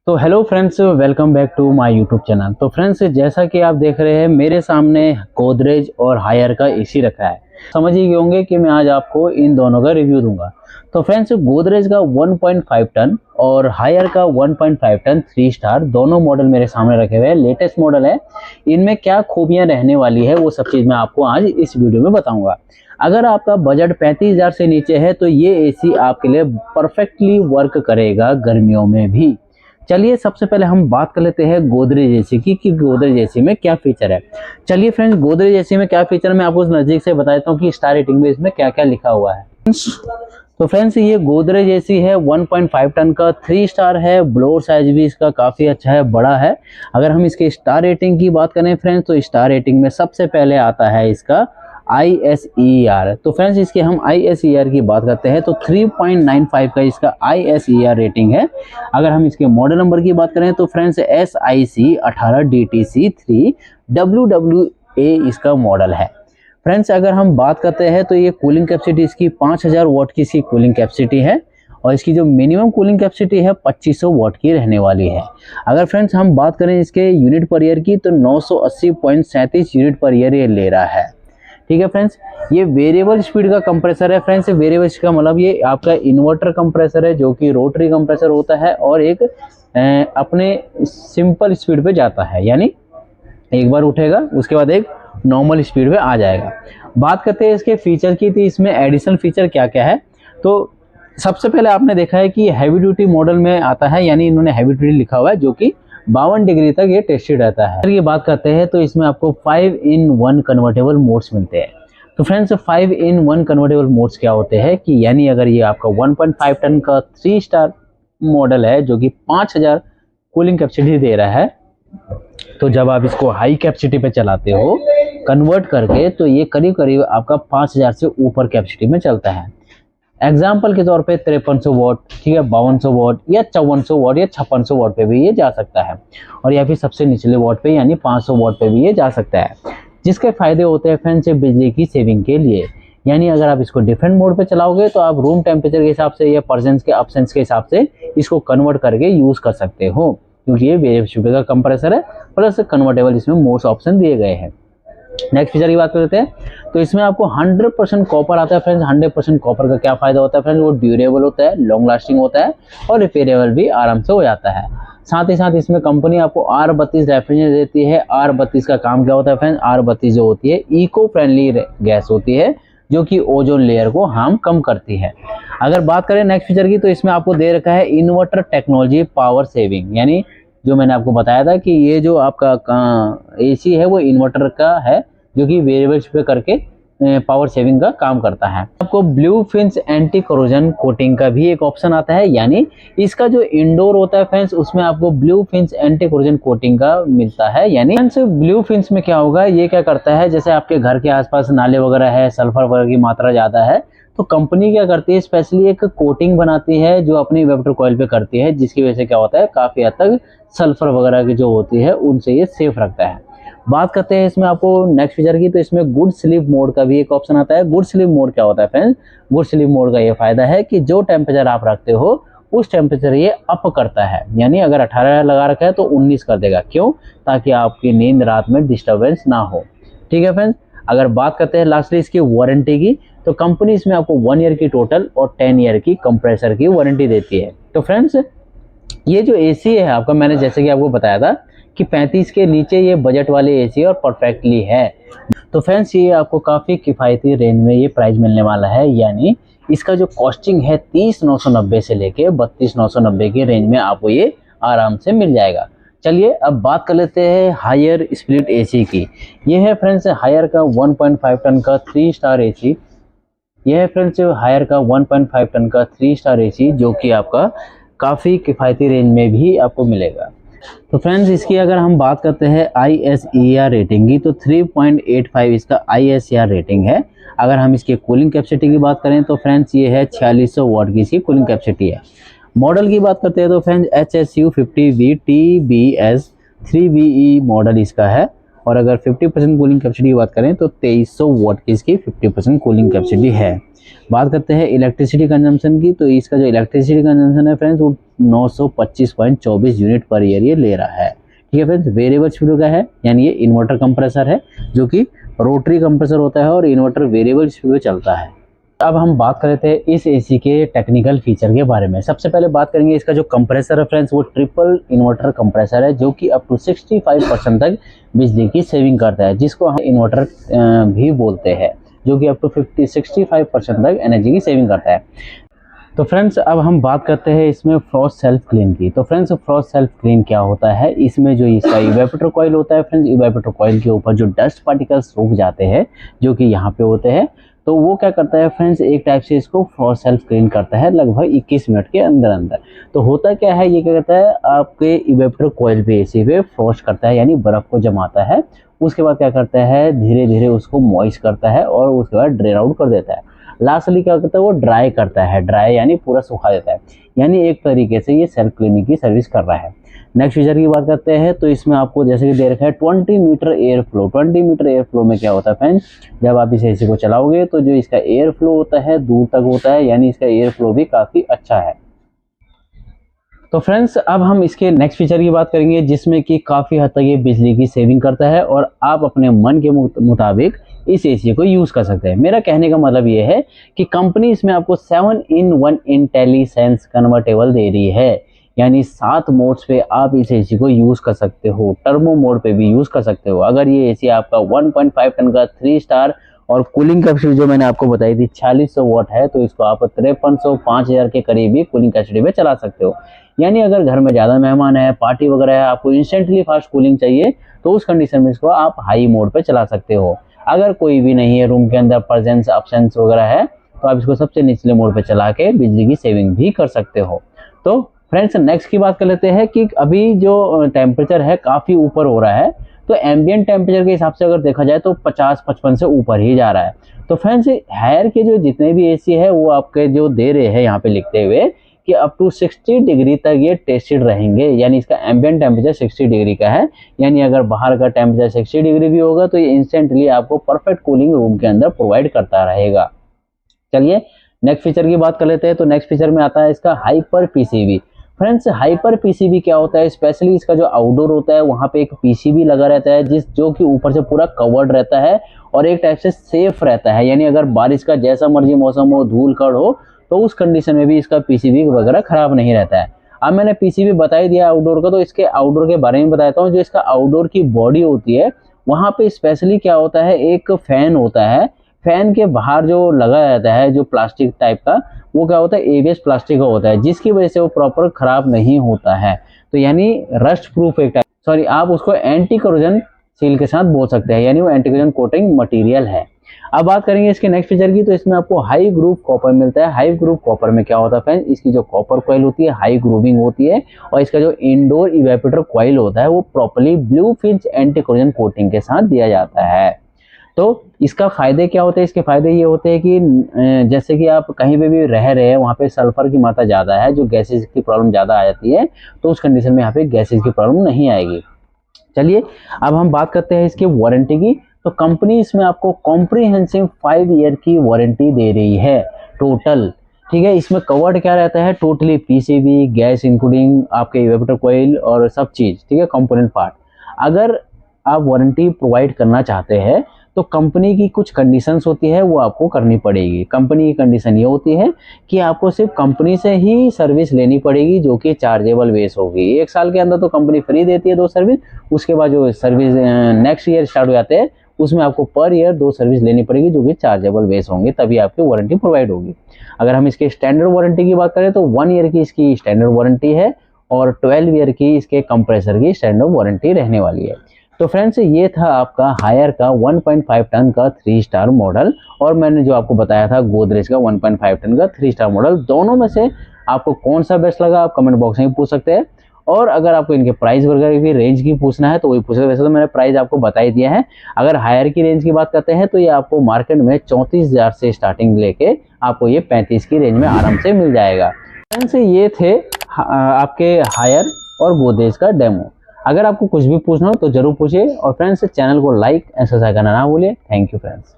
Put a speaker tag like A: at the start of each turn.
A: तो hello friends, welcome back to my YouTube channel. तो friends, जैसा कि आप देख रहे हैं मेरे सामने गोदरेज और हायर का एसी रखा है। समझ ही गए होंगे कि मैं आज आपको इन दोनों का रिव्यू दूंगा। तो फ्रेंड्स, गोदरेज का 1.5 टन और हायर का 1.5 टन 3 स्टार दोनों मॉडल मेरे सामने रखे हुए हैं। लेटेस्ट मॉडल है। इनमें क्या खूबियां रहने वाली है वो सब चीज़ मैं आपको आज इस वीडियो में बताऊंगा। अगर आपका बजट 35,000 से नीचे है तो ये एसी आपके लिए परफेक्टली वर्क करेगा गर्मियों में भी। चलिए सबसे पहले हम बात कर लेते हैं गोदरेज एसी की कि गोदरेज एसी में क्या फीचर है। चलिए फ्रेंड्स, गोदरेज एसी में क्या फीचर है मैं आपको नज़दीक से बता देता हूँ कि स्टार रेटिंग में इसमें क्या क्या लिखा हुआ है। तो फ्रेंड्स, ये गोदरेज एसी है 1.5 टन का 3 स्टार है। ब्लोअर साइज भी इसका काफ़ी अच्छा है, बड़ा है। अगर हम इसके स्टार रेटिंग की बात करें फ्रेंड्स, तो स्टार रेटिंग में सबसे पहले आता है इसका ISER। तो फ्रेंड्स, इसके हम ISER की बात करते हैं तो 3.95 का इसका ISER रेटिंग है। अगर हम इसके मॉडल नंबर की बात करें तो फ्रेंड्स SIC 18DTC3 WWA इसका मॉडल है। फ्रेंड्स, अगर हम बात करते हैं तो ये कूलिंग कैपेसिटी इसकी 5000 वाट की इसकी कूलिंग कैपेसिटी है और इसकी जो मिनिमम कूलिंग कैपेसिटी है 2500 वाट की रहने वाली है। अगर फ्रेंड्स हम बात करें इसके यूनिट पर ईयर की तो 980.37 यूनिट पर ईयर ये ले रहा है। ठीक है फ्रेंड्स, ये वेरिएबल स्पीड का कंप्रेसर है। फ्रेंड्स, वेरिएबल स्पीड का मतलब ये आपका इन्वर्टर कंप्रेसर है जो कि रोटरी कंप्रेसर होता है और एक अपने सिंपल स्पीड पे जाता है, यानी एक बार उठेगा उसके बाद एक नॉर्मल स्पीड पे आ जाएगा। बात करते हैं इसके फीचर की, तो इसमें एडिशनल फीचर क्या क्या है। तो सबसे पहले आपने देखा है कि हैवी ड्यूटी मॉडल में आता है, यानी इन्होंने हैवी ड्यूटी लिखा हुआ है जो कि 52 डिग्री तक ये टेस्टेड रहता है। अगर ये बात करते हैं तो इसमें आपको 5-in-1 कन्वर्टेबल मोड्स मिलते हैं। तो फ्रेंड्स, 5-in-1 कन्वर्टेबल मोड्स क्या होते हैं कि यानी अगर ये आपका 1.5 टन का 3 स्टार मॉडल है जो कि 5000 कूलिंग कैपेसिटी दे रहा है, तो जब आप इसको हाई कैपेसिटी पे चलाते हो कन्वर्ट करके तो ये करीब करीब आपका 5000 से ऊपर कैपेसिटी में चलता है। एग्जाम्पल के तौर पे 5300 वाट, ठीक है, 5200 वाट या 5400 वाट या 5600 वाट पे भी ये जा सकता है और या फिर सबसे निचले वाट पे यानी 500 वाट पे भी ये जा सकता है। जिसके फायदे होते हैं फ्रेंड्स बिजली की सेविंग के लिए, यानी अगर आप इसको डिफरेंट मोड पे चलाओगे तो आप रूम टेम्परेचर के हिसाब से या पर्सेंट के अपसेंस के हिसाब से इसको कन्वर्ट करके यूज कर सकते हो, क्योंकि ये वेरिएबल स्पीड का कंप्रेसर है प्लस कन्वर्टेबल इसमें मोस्ट ऑप्शन दिए गए हैं। नेक्स्ट फीचर की बात करते हैं तो इसमें आपको 100% कॉपर आता है। फ्रेंड्स, 100% कॉपर का क्या फायदा होता है फ्रेंड्स, वो ड्यूरेबल होता है, लॉन्ग लास्टिंग होता है और रिपेयरेबल भी आराम से हो जाता है। साथ ही साथ इसमें कंपनी आपको R32 रेफ्रिजरेटर देती है। R32 का काम क्या होता है फ्रेंड्स, R32 जो होती है इको फ्रेंडली गैस होती है जो कि ओजोन लेयर को हार्म कम करती है। अगर बात करें नेक्स्ट फीचर की तो इसमें आपको दे रखा है इन्वर्टर टेक्नोलॉजी पावर सेविंग, यानी जो मैंने आपको बताया था कि ये जो आपका एसी है वो इन्वर्टर का है जो कि वेरिएबल पे करके पावर सेविंग का काम करता है। आपको blue fins anti corrosion coating का भी एक ऑप्शन आता है, यानी इसका जो इंडोर होता है फ्रेंड्स उसमें आपको blue fins anti corrosion coating का मिलता है। यानी फ्रेंड्स, ब्लू फिन्स में क्या होगा, ये क्या करता है, जैसे आपके घर के आसपास नाले वगैरह है, सल्फर वगैरह की मात्रा ज्यादा है तो कंपनी क्या करती है, स्पेशली एक कोटिंग बनाती है जो अपनी इवेपोरेटर कॉइल पे करती है, जिसकी वजह से क्या होता है काफी हद तक सल्फर वगैरह की जो होती है उनसे ये सेफ रखता है। बात करते हैं इसमें आपको नेक्स्ट फीचर की, तो इसमें गुड स्लीप मोड का भी एक ऑप्शन आता है। गुड स्लीप मोड क्या होता है फ्रेंड्स, गुड स्लीप मोड का ये फायदा है कि जो टेम्परेचर आप रखते हो उस टेम्परेचर ये अप करता है, यानी अगर 18 लगा रखा है तो 19 कर देगा। क्यों? ताकि आपकी नींद रात में डिस्टर्बेंस ना हो। ठीक है फ्रेंड्स, अगर बात करते हैं लास्टली इसकी वारंटी की, तो कंपनी इसमें आपको 1 ईयर की टोटल और 10 ईयर की कंप्रेसर की वारंटी देती है। तो फ्रेंड्स, ये जो एसी है आपका, मैंने जैसे कि आपको बताया था कि 35 के नीचे ये बजट वाले एसी और परफेक्टली है। तो फ्रेंड्स, ये आपको काफ़ी किफ़ायती रेंज में ये प्राइस मिलने वाला है, यानी इसका जो कॉस्टिंग है 30,990 से लेके 32,990 की रेंज में आपको ये आराम से मिल जाएगा। चलिए अब बात कर लेते हैं हायर स्प्लिट एसी की। ये है फ्रेंड्स हायर का 1.5 टन का 3 स्टार एसी। यह है फ्रेंड्स हायर का 1.5 टन का 3 स्टार एसी जो कि आपका काफ़ी किफ़ायती रेंज में भी आपको मिलेगा। तो फ्रेंड्स, इसकी अगर हम बात करते हैं ISER रेटिंग की तो 3.85 इसका ISER रेटिंग है। अगर हम इसके कूलिंग कैपेसिटी की बात करें तो फ्रेंड्स ये है 4600 वाट की इसकी कूलिंग कैपेसिटी है। मॉडल की बात करते हैं तो friends HSU 50V TBS 3BE model इसका है और अगर 50% कूलिंग कैपेसिटी की बात करें तो 2300 वाट की इसकी 50% कूलिंग कैपेसिटी है। बात करते हैं इलेक्ट्रिसिटी कंजम्पशन की, तो इसका जो इलेक्ट्रिसिटी कंजम्पशन है फ्रेंड्स वो 925.24 यूनिट पर ईयर ये ले रहा है। ठीक है फ्रेंड्स, वेरिएबल स्पीड का है, यानी ये इन्वर्टर कंप्रेसर है जो कि रोटरी कंप्रेसर होता है और इन्वर्टर वेरिएबल स्पीड पे चलता है। अब हम बात कर रहे थे इस एसी के टेक्निकल फीचर के बारे में। सबसे पहले बात करेंगे इसका जो कंप्रेसर है फ्रेंड्स, वो ट्रिपल इन्वर्टर कंप्रेसर है जो कि अप टू 65% तक बिजली की सेविंग करता है, जिसको हम इन्वर्टर भी बोलते हैं, जो कि अप टू 65% तक एनर्जी की सेविंग करता है। तो फ्रेंड्स अब हम बात करते हैं इसमें फ्रॉस्ट सेल्फ क्लीन की। तो फ्रेंड्स फ्रॉस्ट सेल्फ क्लीन क्या होता है, इसमें जो इसका इवेपोरेटर कॉइल होता है फ्रेंड्स, इवेपोरेटर कॉइल के ऊपर जो डस्ट पार्टिकल्स रुक जाते हैं जो कि यहाँ पे होते हैं, तो वो क्या करता है फ्रेंड्स, एक टाइप से इसको फ्रॉस्ट सेल्फ क्लीन करता है लगभग 21 मिनट के अंदर अंदर। तो होता क्या है, ये क्या करता है आपके इवेपोरेटर कॉइल पे एसी पे फ्रॉस्ट करता है, यानी बर्फ को जमाता है। उसके बाद क्या करता है, धीरे धीरे उसको मॉइस्ट करता है और उसके बाद ड्रेन आउट कर देता है। लास्टली क्या करता है, वो ड्राई करता है, ड्राई यानी पूरा सुखा देता है। यानी एक तरीके से ये सेल्फ क्लीनिंग की सर्विस कर रहा है। नेक्स्ट फीचर की बात करते हैं, तो इसमें आपको जैसे कि दे रखा है 20 metre air flow. 20 metre air flow में क्या होता है फ्रेंड्स, जब आप इस एसी को चलाओगे तो जो इसका एयर फ्लो होता है दूर तक होता है, यानी इसका एयर फ्लो भी काफ़ी अच्छा है। तो फ्रेंड्स अब हम इसके नेक्स्ट फीचर की बात करेंगे, जिसमें कि काफ़ी हद तक ये बिजली की सेविंग करता है और आप अपने मन के मुताबिक इस एसी को यूज़ कर सकते हैं। मेरा कहने का मतलब ये है कि कंपनी इसमें आपको 7-in-1 इंटेलिसेंस कन्वर्टेबल दे रही है, यानी 7 मोड्स पे आप इस एसी को यूज़ कर सकते हो। टर्बो मोड पे भी यूज़ कर सकते हो। अगर ये एसी आपका 1.5 टन का 3 स्टार और कूलिंग कैपेसिटी जो मैंने आपको बताई थी 4600 वाट है, तो इसको आप 5300 5000 के करीब भी कूलिंग कैपेसिटी पे चला सकते हो। यानी अगर घर में ज़्यादा मेहमान है, पार्टी वगैरह है, आपको इंस्टेंटली फास्ट कूलिंग चाहिए, तो उस कंडीशन में इसको आप हाई मोड पे चला सकते हो। अगर कोई भी नहीं है रूम के अंदर, प्रेजेंस अब्सेंस वगैरह है, तो आप इसको सबसे निचले मोड पे चला के बिजली की सेविंग भी कर सकते हो। तो फ्रेंड्स नेक्स्ट की बात कर लेते हैं कि अभी जो टेम्परेचर है काफ़ी ऊपर हो रहा है, तो एम्बिएंट टेम्परेचर के हिसाब से अगर देखा जाए तो 50-55 से ऊपर ही जा रहा है। तो फ्रेंड्स हायर के जो जितने भी एसी है वो आपके जो दे रहे हैं यहाँ पे लिखते हुए कि अप टू 60 डिग्री तक ये टेस्टेड रहेंगे, यानी इसका एम्बिएंट टेम्परेचर 60 डिग्री का है। यानी अगर बाहर का टेम्परेचर 60 डिग्री भी होगा तो ये इंस्टेंटली आपको परफेक्ट कूलिंग रूम के अंदर प्रोवाइड करता रहेगा। चलिए नेक्स्ट फीचर की बात कर लेते हैं। तो नेक्स्ट फीचर में आता है इसका hyper PCB. Friends hyper PCB क्या होता है, स्पेशली इसका जो आउटडोर होता है वहाँ पे एक पीसीबी लगा रहता है जो कि ऊपर से पूरा कवर्ड रहता है और एक टाइप से सेफ रहता है। यानी अगर बारिश का जैसा मर्जी मौसम हो, धूल कड़ हो, तो उस कंडीशन में भी इसका पीसीबी वगैरह खराब नहीं रहता है। अब मैंने पीसीबी बता ही दिया आउटडोर का, तो इसके आउटडोर के बारे में बताता हूँ। जो इसका आउटडोर की बॉडी होती है वहाँ पे स्पेशली क्या होता है, एक फैन होता है। फैन के बाहर जो लगा रहता है जो प्लास्टिक टाइप का, वो क्या होता है एबीएस प्लास्टिक का होता है, जिसकी वजह से वो प्रॉपर खराब नहीं होता है। तो यानी रस्ट प्रूफ एक टाइप, सॉरी आप उसको एंटी करोजन सील के साथ बोल सकते हैं, यानी वो एंटी करोजन कोटिंग मटेरियल है। अब बात करेंगे इसके नेक्स्ट फीचर की, तो इसमें आपको हाई ग्रूव कॉपर मिलता है। हाई ग्रूव कॉपर में क्या होता है फ्रेंड्स, इसकी जो कॉपर कॉइल होती है हाई ग्रूविंग होती है और इसका जो इंडोर इवेपोरेटर कॉइल होता है वो properly blue Finch anti corrosion coating के साथ दिया जाता है। तो इसका फ़ायदे क्या होते हैं, इसके फ़ायदे ये होते हैं कि जैसे कि आप कहीं पे भी रह रहे हैं वहाँ पे सल्फर की मात्रा ज़्यादा है, जो गैसेज की प्रॉब्लम ज़्यादा आ जाती है, तो उस कंडीशन में यहाँ पे गैसेज की प्रॉब्लम नहीं आएगी। चलिए अब हम बात करते हैं इसकी वारंटी की। तो कंपनी इसमें आपको कॉम्प्रिहेंसिव 5 ईयर की वारंटी दे रही है टोटल। ठीक है, इसमें कवर्ड क्या रहता है, टोटली पीसीबी, गैस इंक्लूडिंग आपके इवेपोरेटर कॉइल और सब चीज़, ठीक है, कंपोनेंट पार्ट। अगर आप वारंटी प्रोवाइड करना चाहते हैं तो कंपनी की कुछ कंडीशंस होती है वो आपको करनी पड़ेगी। कंपनी की कंडीशन ये होती है कि आपको सिर्फ कंपनी से ही सर्विस लेनी पड़ेगी जो कि चार्जेबल बेस होगी। 1 साल के अंदर तो कंपनी फ्री देती है 2 सर्विस, उसके बाद जो सर्विस नेक्स्ट ईयर स्टार्ट हो जाते हैं उसमें आपको पर ईयर 2 सर्विस लेनी पड़ेगी जो कि चार्जेबल बेस होंगे, तभी आपकी वारंटी प्रोवाइड होगी। अगर हम इसके स्टैंडर्ड वारंटी की बात करें तो 1 ईयर की इसकी स्टैंडर्ड वारंटी है और 12 ईयर की इसके कंप्रेसर की स्टैंडर्ड वारंटी रहने वाली है। तो फ्रेंड्स ये था आपका हायर का 1.5 टन का 3 स्टार मॉडल, और मैंने जो आपको बताया था गोदरेज का 1.5 टन का 3 स्टार मॉडल। दोनों में से आपको कौन सा बेस्ट लगा आप कमेंट बॉक्स में पूछ सकते हैं। और अगर आपको इनके प्राइस वगैरह की रेंज की पूछना है तो वही पूछ सकते हैं। वैसे तो मैंने प्राइस आपको बता ही दिया है। अगर हायर की रेंज की बात करते हैं तो ये आपको मार्केट में 34,000 से स्टार्टिंग लेके आपको ये 35 की रेंज में आराम से मिल जाएगा। फ्रेंड्स ये थे आपके हायर और गोदरेज का डेमो। अगर आपको कुछ भी पूछना हो तो जरूर पूछिए, और फ्रेंड्स चैनल को लाइक एंड सब्सक्राइब करना ना भूलिए। Thank you friends.